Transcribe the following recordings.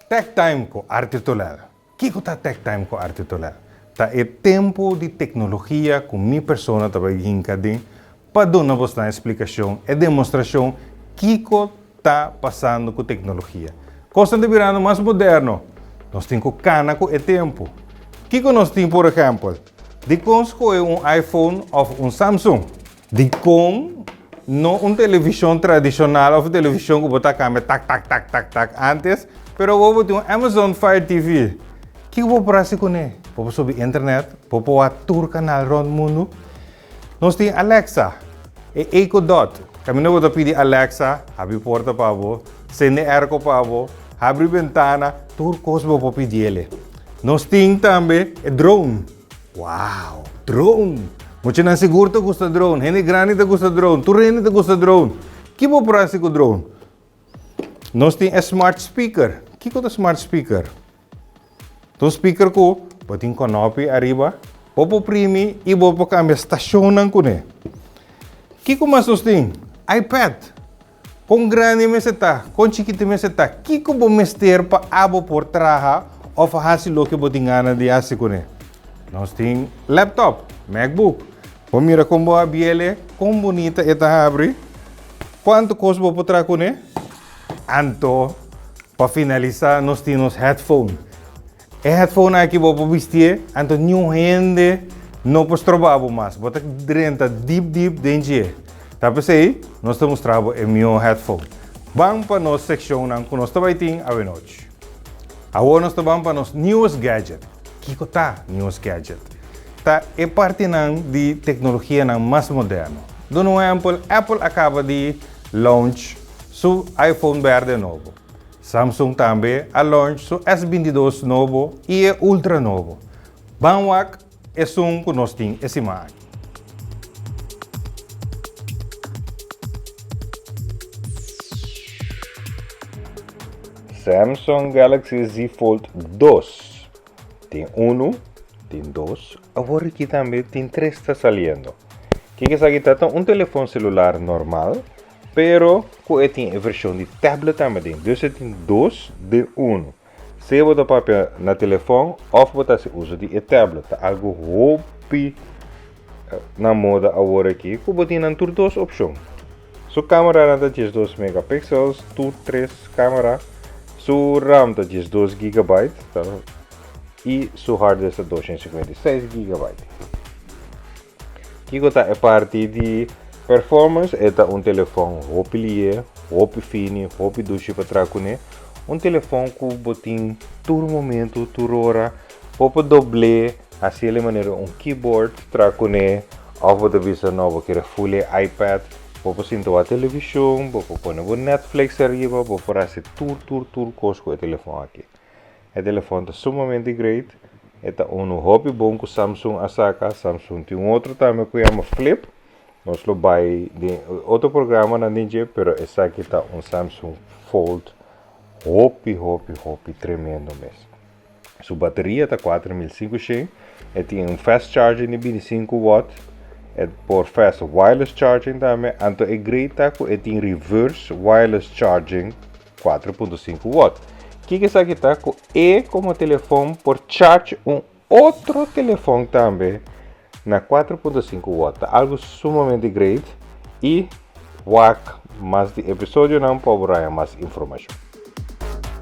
Tech time com arte Tholel. Que tá tech time com arte Tholel? Tá é tempo de tecnologia com minha persona também hincadinho para dar uma explicação e demonstração que está passando com tecnologia. Costa de virando mais moderno. Nós temos cana com o tempo. Que nós temos, por exemplo, de como escolher iPhone ou Samsung. De como não televisão tradicional ou televisão que botar câmera tac antes, pero vou ter Amazon Fire TV. Que vou fazer com ele? Vou subir internet, vou pôr tour canal rond mundo. Nós temos Alexa, e Echo Dot. Kami vou pedir Alexa, abre porta para você, acende airco para você, abre ventana, tudo coisa vou pedir ele. Nós temos também drone. Uau, drone! Muito não seguro que gosta drone, gente grande que gosta drone, tu gente que gosta drone. Que vou fazer com drone? Nós temos smart speaker. Que é o smart speaker? O speaker ko, botin konopi arriba, popo primi e vou pôr a estação com ele. Que mais nós temos? iPad. Com grande meseta, com chiquito meseta. Que vou mester para abo por traja ou fazer o que botin gana de fazer com ele. Nós temos laptop, MacBook. Pô, mira como a biele, como bonita esta abre. Quanto custa vou botar com ele? Anto, para finalizar, nós temos headphone. E headphone aqui vou vestir, anto nenhum gente não pode trabalhar mais. Bota dentro, deep dentro. Tá pensei? Nós estamos trabalhando em meu headphone. Vamos para nossa seção que nós também temos a noite. Agora nós vamos para nosso newest gadget. Que tá newest gadget? Tá é parte de tecnologia mais moderna. Do exemplo, Apple acaba de launch seu iPhone verde novo. Samsung também a launch seu S22 novo e é ultra novo. Vamos é que nós temos esse imagem. Samsung Galaxy Z Fold 2. Tem 1, tem 2, agora aqui também tem 3 está saliendo. Que é aqui está telefone celular normal, pero tem a versão de tablet também. Então tem 2 de 1. Se você papel na telefone, ou você usa de tablet, algo hopi na moda agora aqui, que você tem 2 opções. Sua câmera anda de 2 megapixels, 3 câmera. Sua RAM está de 2 GB tá? E sua hard disk está 256 GB. Aqui está a parte de performance, é telefone hopi lié, hopi fino, hopi duche para trás com telefone que botin todo momento, toda hora, pode doble, assim de maneira keyboard trás com ou você visa novo que é full iPad. Vou sentar a televisão, vou pôr o Netflix arriba, vou fazer tudo coisa com o telefone aqui. O telefone está sumamente great. É hobby bom que o Samsung a saca. Samsung tem outro também que chama Flip. Nós lo vai de outro programa na ninja, pero esse aqui está Samsung Fold. Hobby tremendo mesmo. Sua bateria está 4500. Tem fast charging de 25 watts. Por fast wireless charging também, então é great que tem reverse wireless charging 4.5 watts. Que isso aqui tá é como telefone por charge outro telefone também na 4.5 watts, algo sumamente great e mais de episódio não para mais informação.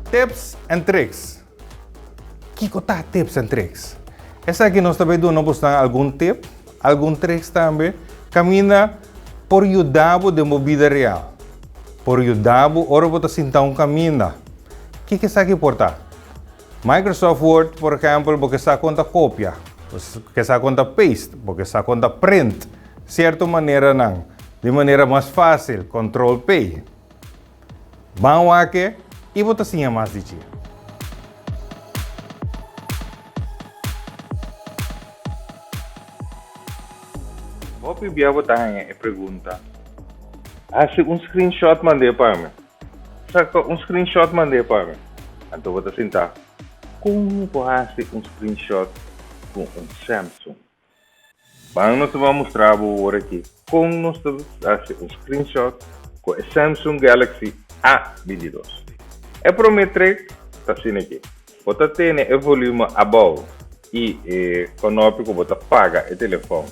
Tips and tricks. Que tá tips and tricks? Essa aqui nós também damos algum tip. Algum tricks também, camina por ajudar de uma vida real. Por ajudar, ora você sentar caminho. Que é isso aqui porta? Microsoft Word, por exemplo, porque está conta cópia, porque está conta paste, porque está conta print. Certa maneira não, de maneira mais fácil, Control P. Vamos aqui e você tinha mais de ti. Vou pedir a você a pergunta. Se screenshot mandei para mim. Screenshot mandei para mim. Então vou sentar. Como fazer screenshot com Samsung? Vamos mostrar agora aqui. Como nós fazer screenshot com o Samsung Galaxy A22. É prometer está assim aqui. Você tem o volume above e canopy que você paga o telefone.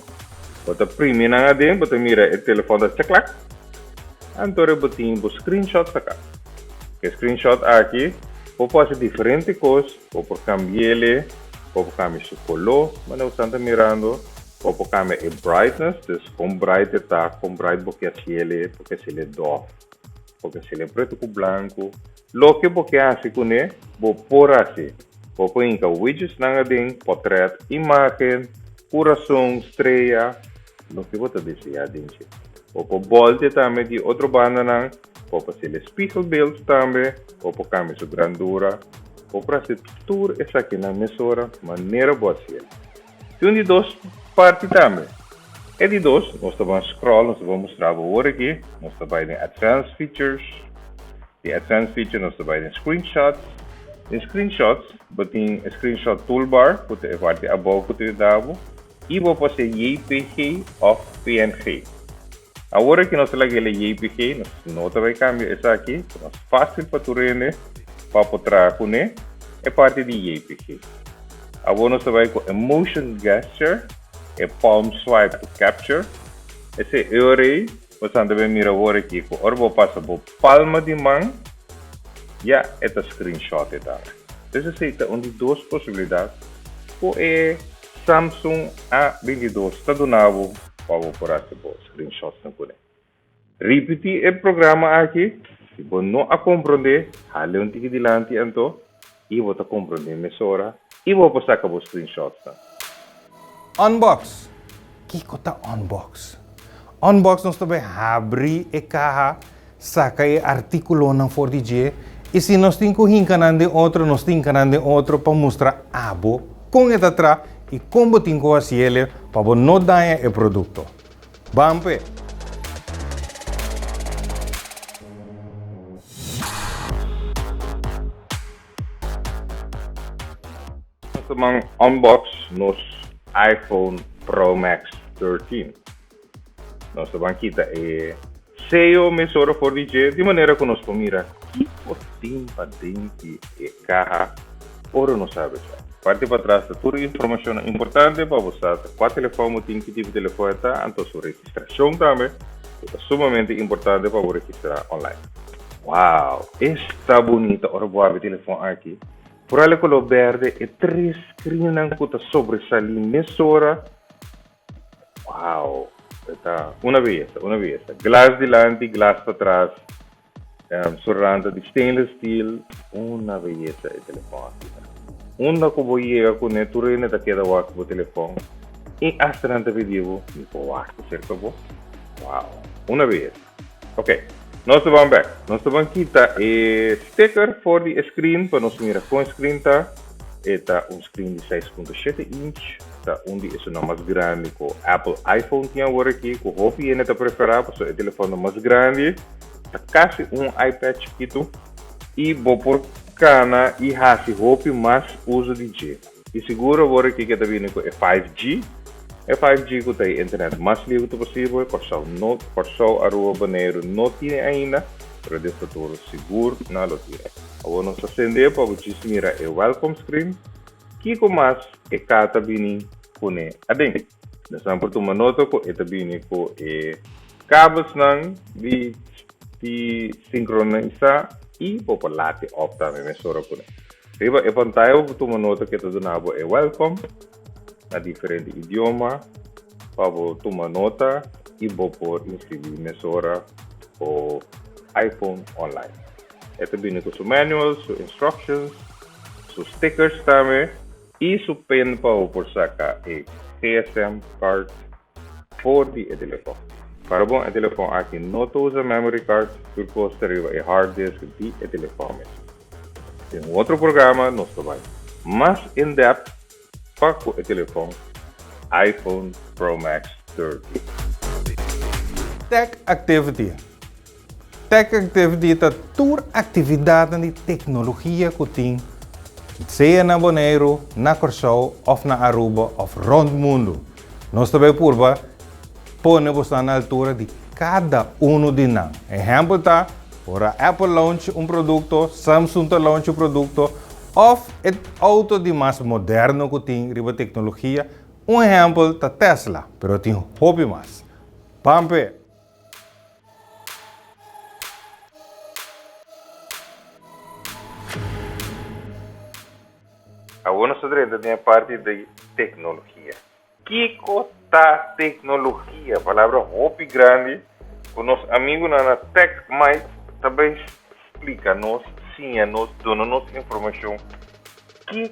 Você prime na dentro, você mira o telefone da tecla. Então você tem o screenshot acá. O screenshot aqui, você pode fazer diferentes coisas, pode cambiar ele, pode cambiar o color, mas não está mirando. Pode cambiar o brightness, então com bright está, com bright porque se ele é doff, porque se ele é preto com branco. Lo que você hace com ele, você pode assim. Você põe widgets na dentro, portrait, imagem, coração, estrela, lo que você deseja dentro. Você volte também de outra banda, você fazer spiegelbeeld também, você cambiar sua grandura, você fazer tudo isso aqui na mesura, maneira boa. Tem de duas partes também. E de dois, nós vamos scroll, nós vamos mostrar agora aqui, nós vamos em Advanced Features. De Advanced Features, nós vamos em Screenshots. Em Screenshots, você tem a Screenshot Toolbar, que é a parte above que eu dava, e vou fazer JPG ou PNG. Agora que nós lagamos o JPG, nós vamos cambiar isso aqui, é fácil para tu render, para poder com ele, é parte de JPG. Agora nós vamos com Emotion Gesture, é Palm Swipe Capture. Esse é o array, você também mira agora aqui, que eu passa por palma de mão, e esta screenshot é da. Então, essa é uma de duas possibilidades, que é Samsung A22, está do novo, para fazer screenshots. Repetir o programa aqui, se você não compreender, hale um tique dilante, então, e você compreender mesura, e vou passar com os screenshots. Unbox. Kiko ta unbox. Unbox nós também abrir a caixa, saca o artículo na 4DJ, e se nós temos que hincar de outro, nós temos que de outro para mostrar abo com ele atrás e como temos que fazer ele para não dar o produto. Vamos. Nós vamos unbox nos iPhone Pro Max 13. Nós vamos quitar o sello mesura 4DJ de maneira que nós podemos mirar que tem para dentro da caixa, ou não sabe. Parte para trás de toda a informação importante para você. Qual telefone tem, que tipo de telefone está, então sua registração também é sumamente importante para você registrar online. Uau, está bonito. Ora, vou abrir o telefone aqui. Por ali com o verde, é 3 screens que está sobressalir mesura. Uau, está uma beleza. Glass delante, glass para trás. Surrando de stainless steel, uma beleza o telefone. Uma que vou chegar com ele, tudo ainda queda o o telefone. E astrante vídeo, me vou certo bom. Uau, uma beleza. Ok, nós vamos back. Nós vamos quitar o sticker for the screen para nós mirar com o screen tá. Está screen de 6.7 inch. Está onde é o mais grande que o Apple iPhone tinha agora aqui, que o Hopi ainda está preparado para o telefone mais grande. Quase iPad chiquito e vou por cana e hasi hope mais uso de G. E seguro agora que está vindo com 5G. É 5G que tem internet mais livre possível, por só a rua Baneiro não tem ainda, para de futuro seguro não lo tiene. Agora nós acender para você mirar o welcome screen, que com mais é cada vindo com adentro. Nós vamos tomar nota que está vindo com cabos não de sincronizar e popular op também mesura com ele. Riba a pantalla vou tomar nota que todo nabo é welcome na diferente idioma para tomar nota e vou por inscrever mesura o iPhone online. Esta vem com seu manual, suas instructions, seus stickers também e seu pen para por sacar a GSM card for the telefone. Para bom, o telefone aqui não usa memory card, porque teria a hard disk de telefone. Tem outro programa, nós vamos mais in-depth para o telefone iPhone Pro Max 13. Tech Activity. Tech Activity é toda atividade de tecnologia que tem, seja na Bonaire, na Corsou, ou na Aruba, ou rond o mundo. Nós também purba ponemos na altura de cada de nós. Exemplo tá, ora Apple launch produto, Samsung launch produto, Of het auto die mais moderno que tem riba tecnologia, exemplo da Tesla, pero tem hobby mais. Pampe. Agora nós estamos na parte de tecnologia. Que tá tecnologia? Palavra hobby grande. O nosso amigo na Tech Mike também explica-nos, ensina-nos, dona-nos informação. Que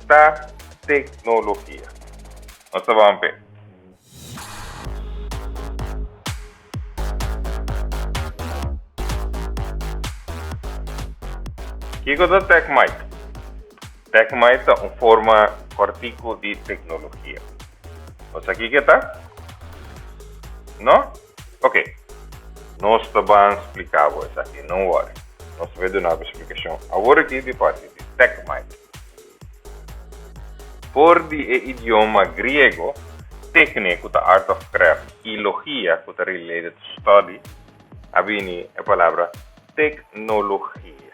tá tecnologia? Nós vamos ver. Que tá Tech Mike? Tech Mike é uma forma cortico de tecnologia. Você aqui que está? Não? Ok. Nós vamos explicar isso aqui, não worry. Nós vamos dar uma explicação. Agora aqui de parte de Tech Mike. Por de idioma grego, técnico da art of craft e logia que está related to study, abini a palavra tecnologia.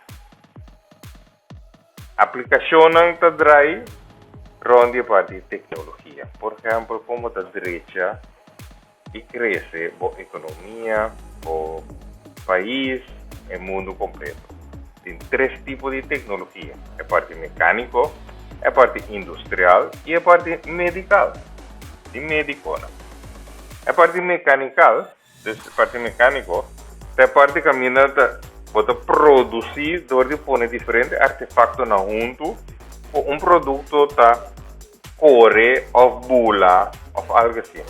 Aplicação está drai ronde parte de tecnologia. Por exemplo, como a direita e cresce a economia, o país e o mundo completo. Tem três tipos de tecnologia: a parte mecânico, a parte industrial e a parte medical. E medicona. A parte mecânica, é a parte que caminha pode produzir door de pôr diferentes artefatos na junto para produto tá core ou bula ou algo assim.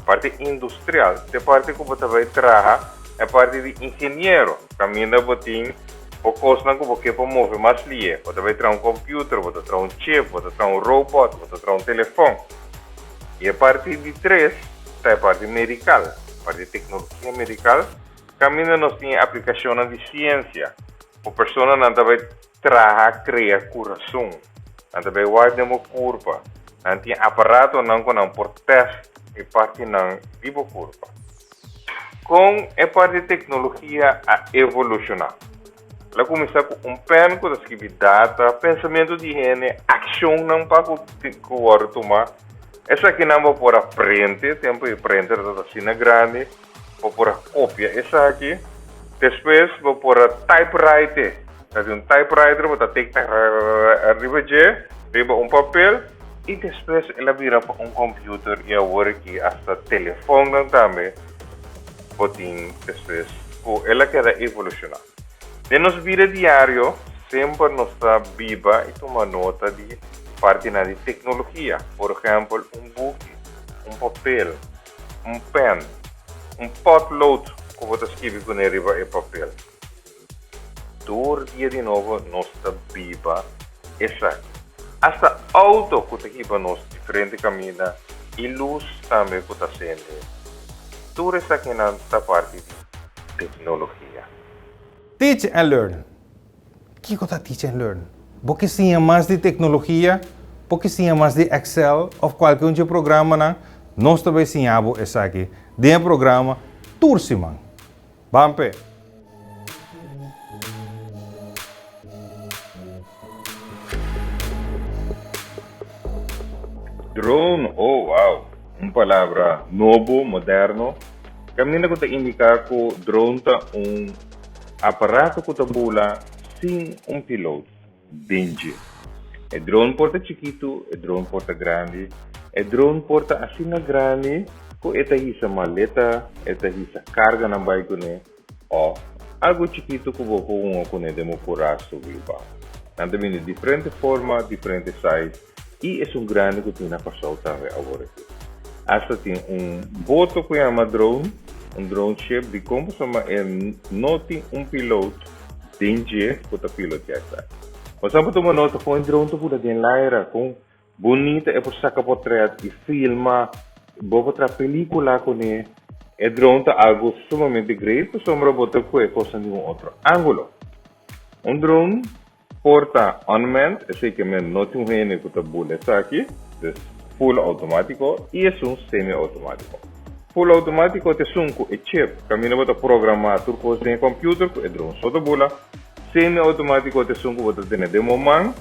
Parte industrial, é parte que você vai trabalhar, é parte de engenheiro, caminha botim, o coisa que você pode mover mais linha. Você vai trazer computer, você traz chip, você traz robot, você traz telefone. E a parte de três, é a parte medical, a parte de tecnologia medical. Caminho nós tem aplicação de ciência. A pessoa não vai trabalhar, criar coração. Não vai guardar uma curva. Não tem aparato não por teste e parte não vivo curva. Com a parte de tecnologia a evolucionar. Ela começa com pen que escreve data, pensamento de higiene, ação não para que o tomar. Essa aqui não vai por a frente, tempo de printer da cena grande. Vou pôr a cópia, essa aqui. Depois vou pôr a typewriter. Então, um typewriter, vou ter que arriba papel. E depois ela vira para um computer e agora aqui hasta telefone também. Vou ter depois. Ela quer evolucionar. De nossa vida diário, sempre nós está viva e toma nota de parte de tecnologia. Por exemplo, um book, um papel, um pen. Potlood que você escreve com arriba e papel. Todo dia de novo nós está viva essa. Hasta auto que está aqui para nós diferente caminho e luz também que está sendo. Tudo isso aqui na parte de tecnologia. Teach and learn. O que é teach and learn? Porque se é mais de tecnologia, porque se é mais de Excel ou qualquer outro programa, nós também ensinamos isso aqui. De programa Tursiman. Bampe. Drone, oh wow, uma palavra novo, moderno. Caminho que indica que o drone é aparato que bula sem piloto. Danger. O drone porta chiquito, o drone porta grande, o drone porta assim grande. Ko esta hisa maleta, esta hisa carga na bike ne, o algo chiquito que vou com ne demo curar sobre o bar. Nada de diferente forma, diferente size e é grande que tem na passou também agora. Hasta tem boto que chama drone shape de como chama não tem piloto, danger que o piloto já está. Mas sempre toma nota com drone que pode ter laira com bonita é por sacar portrait e filma. Vou botar película com ele. O drone é algo sumamente great, para sombra botar coisa de outro ângulo. Drone porta unmanned, esse que não tem rene que está buleta aqui, full automático e é semi-automático. Full automático é com chip, caminho botar programar tudo coisa em computer, o drone só da bula. Semi-automático é com botar dentro de momento,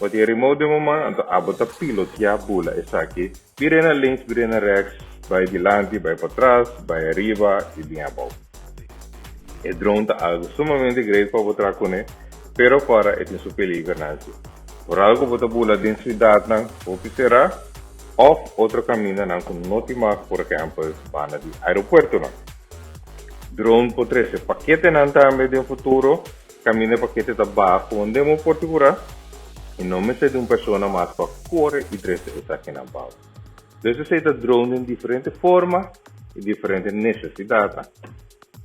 Wat je remote de moment, dan abota pilot ja bula is aqui. Bire naar links, bire naar rechts, bij die lante, bij patras, bij arriba, e bien above. E drone tá algo sumamente grande para botar com ele, pero para é tem super governança. Por algo botar bula dentro de cidade não, ou será, ou outro caminho não com notima, por exemplo, para de aeroporto não. Drone pode ser paquete não também de futuro, caminho paquete da barra onde mo português, e não me sei de uma pessoa mais para correr e trazer essa aqui na barra. Dus você tem drone em diferentes formas e diferentes necessidades.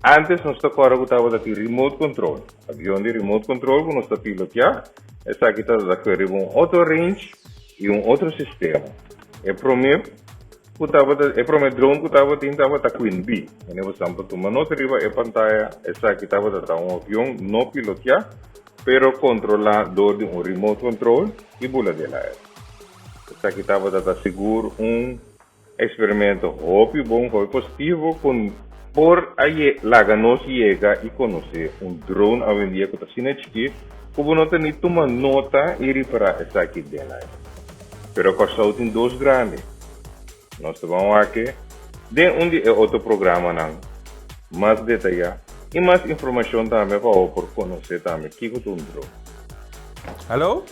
Antes nós estávamos com remote control. Avião de remote control, que nós estamos piloteando, essa aqui está com um outro range e um outro sistema. É para mim, drone que estava tentando com Queen B. E nós estamos tomando nota de pantalla, essa aqui estava um avião não piloteado, pero controlado de um remote control e bula de lá. Essa aqui estava seguro experimento óbvio, bom, foi positivo, por aí lá nós chega e conhecer drone a vender que está sendo aqui, como não tem uma nota e reparar essa aqui dentro. Pero costou tem dois grandes. Nós vamos aqui, de onde é outro programa não, mais detalhado e mais informação também para por conhecer também que é drone. Alô?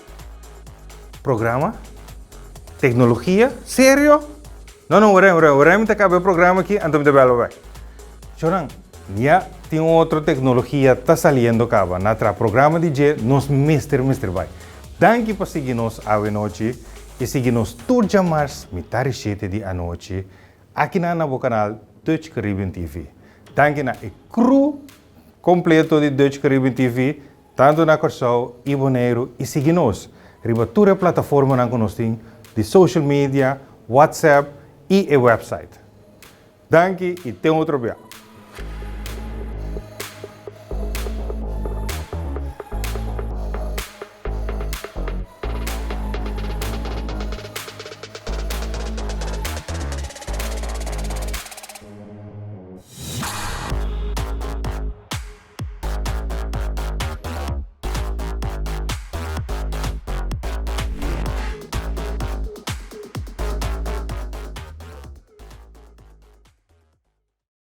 Programa? Tecnologia? Sério? Não, orem, te acabei o programa aqui, então me belo vai. Chorang, já tem outra tecnologia que está saindo acaba, na programa de dia, nos mister vai. Danke por seguir-nos à noite e seguir-nos todos os dias, metade 7 de noite, aqui na nosso canal Dutch Caribbean TV. Danke na crew completo de Dutch Caribbean TV, tanto na Corsão e Boneiro, e seguir-nos. Riba toda a plataforma que nós temos, de social media, WhatsApp e website. Danke e até outro dia.